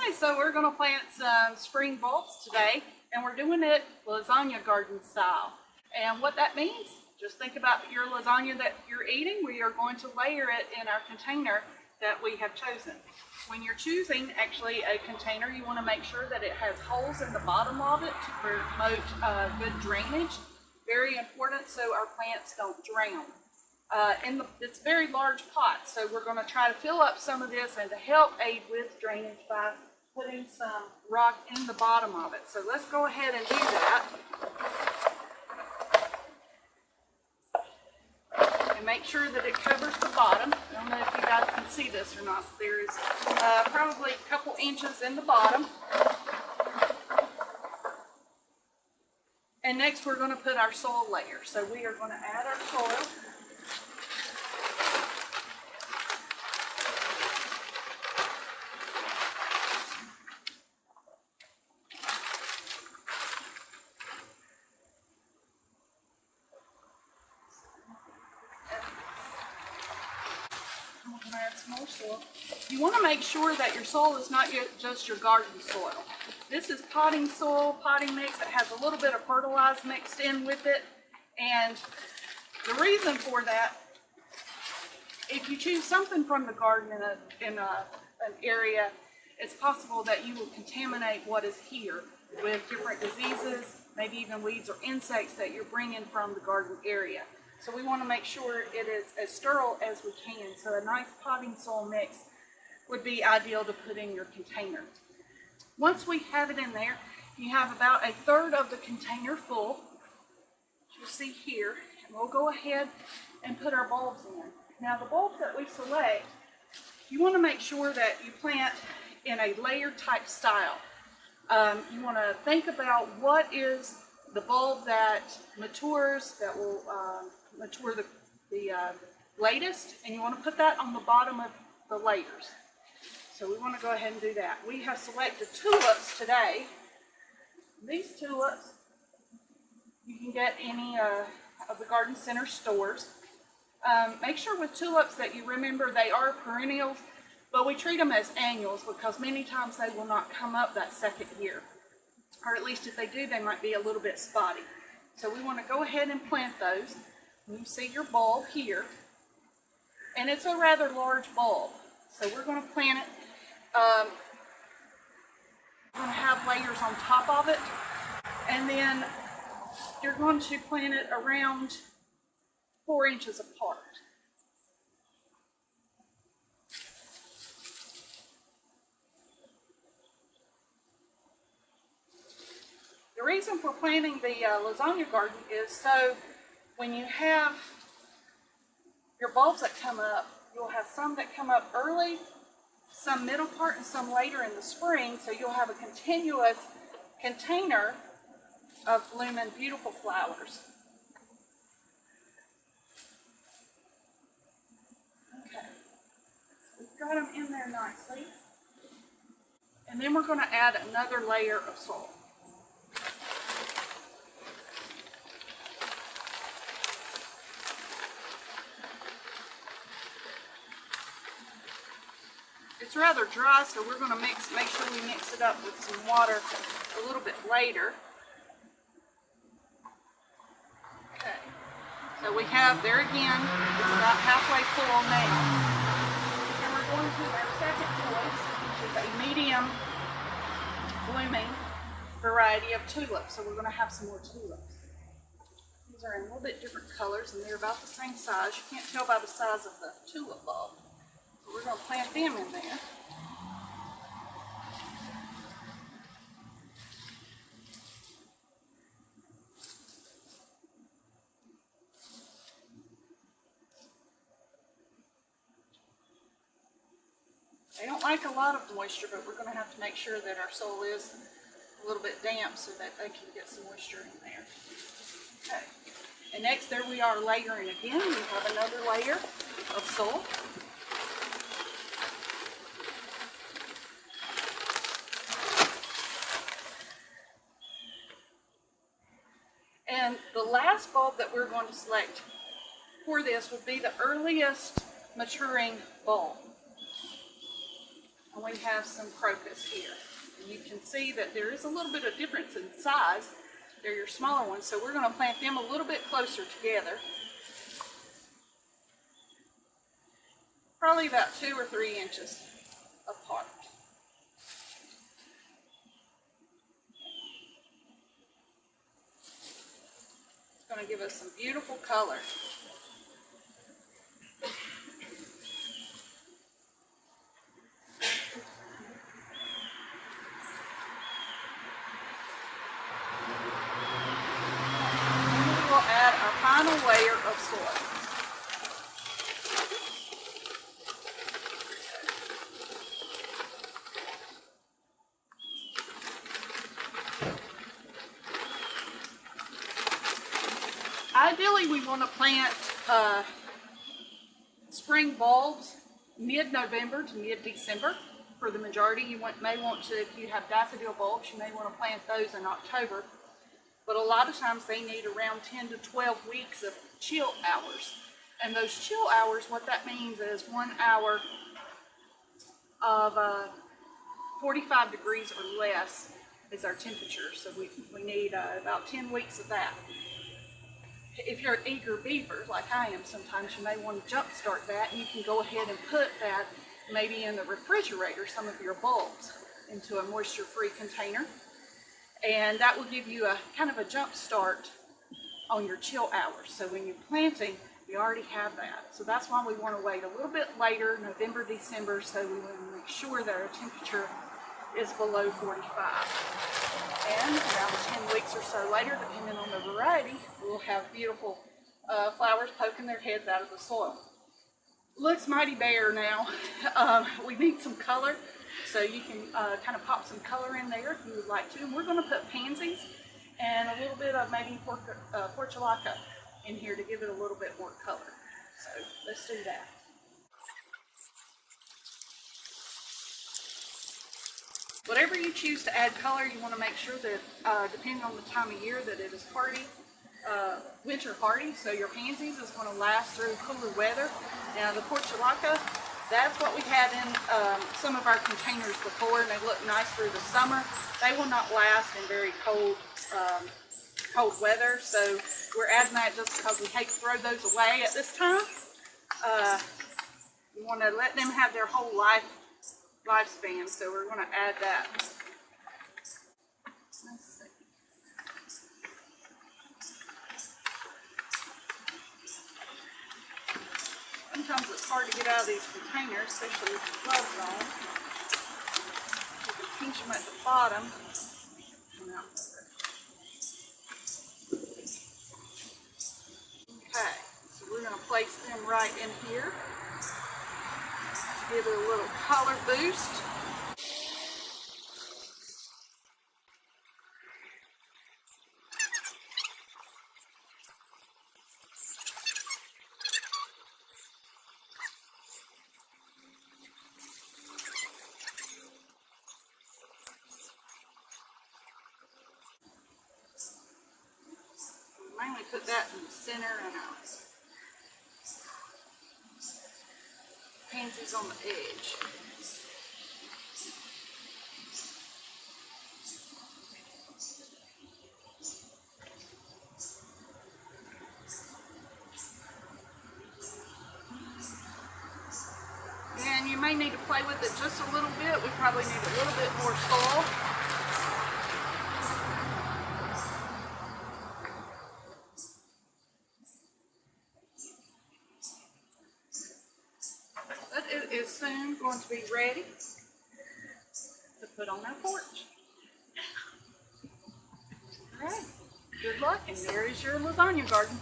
Okay, so we're going to plant some spring bulbs today, and we're doing it lasagna garden style. And what that means, just think about your lasagna that you're eating. We are going to layer it in our container that we have chosen. When you're choosing actually a container, you want to make sure that it has holes in the bottom of it to promote good drainage. Very important so our plants don't drown. It's a very large pot, so we're going to try to fill up some of this and to help aid with drainage by putting some rock in the bottom of it. So let's go ahead and do that. And make sure that it covers the bottom. I don't know if you guys can see this or not. There is probably a couple inches in the bottom. And next we're going to put our soil layer. So we are going to add our soil. Soil. You want to make sure that your soil is not just your garden soil. This is potting soil, potting mix that has a little bit of fertilizer mixed in with it. And the reason for that, if you choose something from the garden in an area, it's possible that you will contaminate what is here with different diseases, maybe even weeds or insects that you're bringing from the garden area. So we want to make sure it is as sterile as we can. So a nice potting soil mix would be ideal to put in your container. Once we have it in there, you have about a third of the container full, as you see here, and we'll go ahead and put our bulbs in. Now the bulbs that we select, you want to make sure that you plant in a layered type style. You want to think about what is the bulb that matures, that will mature the latest, and you want to put that on the bottom of the layers. So we want to go ahead and do that. We have selected tulips today. These tulips, you can get any of the garden center stores. Make sure with tulips that you remember they are perennials, but we treat them as annuals because many times they will not come up that second year. Or at least if they do, they might be a little bit spotty. So we want to go ahead and plant those. You see your bulb here, and it's a rather large bulb. So we're going to plant it. We're going to have layers on top of it, and then you're going to plant it around 4 inches apart. The reason for planting the lasagna garden is so when you have your bulbs that come up, you'll have some that come up early, some middle part, and some later in the spring, so you'll have a continuous container of blooming beautiful flowers. Okay, we've got them in there nicely. And then we're going to add another layer of soil. It's rather dry, so we're going to make sure we mix it up with some water a little bit later. Okay, so we have, there again, it's about halfway full now. And we're going to our second choice, which is a medium blooming variety of tulips. So we're going to have some more tulips. These are in a little bit different colors, and they're about the same size. You can't tell by the size of the tulip bulb. We're going to plant them in there. They don't like a lot of moisture, but we're going to have to make sure that our soil is a little bit damp so that they can get some moisture in there. Okay. And next, there we are layering again. We have another layer of soil. And the last bulb that we're going to select for this would be the earliest maturing bulb. And we have some crocus here. And you can see that there is a little bit of difference in size. They're your smaller ones, so we're going to plant them a little bit closer together. Probably about 2 or 3 inches apart. It's going to give us some beautiful color. We'll add our final layer of soil. Ideally, we want to plant spring bulbs mid-November to mid-December. For the majority, you may want to, if you have daffodil bulbs, you may want to plant those in October. But a lot of times they need around 10 to 12 weeks of chill hours. And those chill hours, what that means is 1 hour of 45 degrees or less is our temperature. So we need about 10 weeks of that. If you're an eager beaver, like I am sometimes, you may want to jumpstart that. You can go ahead and put that maybe in the refrigerator, some of your bulbs, into a moisture-free container. And that will give you a kind of a jump start on your chill hours. So when you're planting, you already have that. So that's why we want to wait a little bit later, November, December, so we want to make sure that our temperature is below 45. And around 10 weeks or so later, depending on the variety, we'll have beautiful flowers poking their heads out of the soil. Looks mighty bare now. We need some color, so you can kind of pop some color in there if you would like to. And we're going to put pansies and a little bit of maybe portulaca in here to give it a little bit more color. So let's do that. Whatever you choose to add color, you want to make sure that, depending on the time of year, that it is hardy, winter hardy. So your pansies is going to last through cooler weather. Now the portulaca, that's what we had in some of our containers before, and they look nice through the summer. They will not last in very cold weather. So we're adding that just because we hate to throw those away at this time. You want to let them have their whole lifespan, so we're going to add that. Let's see. Sometimes it's hard to get out of these containers, especially with the gloves on. You can pinch them at the bottom. Okay, so we're going to place them right in here. Give it a little color boost. Mainly put that in the center and pansies on the edge. And you may need to play with it just a little bit. We probably need a little bit more soil. But it is soon going to be ready to put on our porch. All right, good luck, and there is your lasagna garden.